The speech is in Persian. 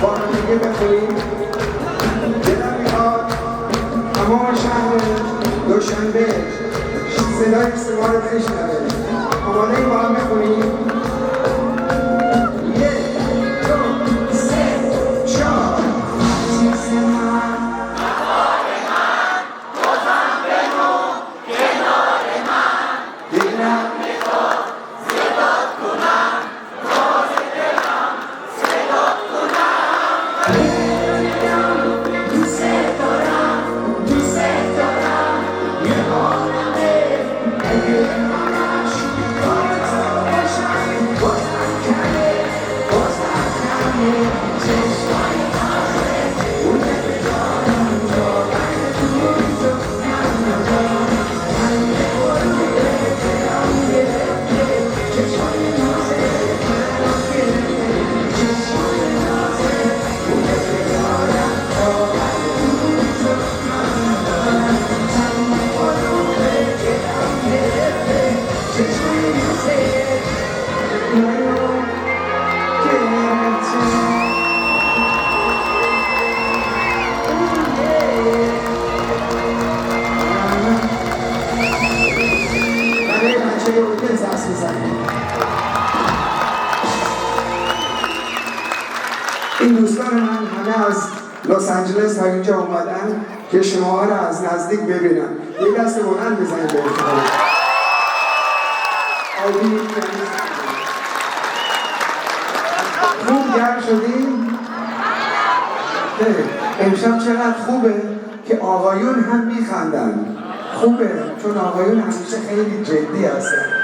با همدیگه بخونیم. دلم میخواد تمام شهر دوشنبه صدای سما رو بشنوه. آماده با هم بخونیم. این دوستان من همه از لس آنجلس تا اینجا اومدن که شما را از نزدیک ببینن. یه دست بلند بزنید به افتخار. خوب گرم شدیم؟ امشب چقدر خوبه که آقایون هم میخندن. خوبه چون آقایون همیشه خیلی جدی هستن.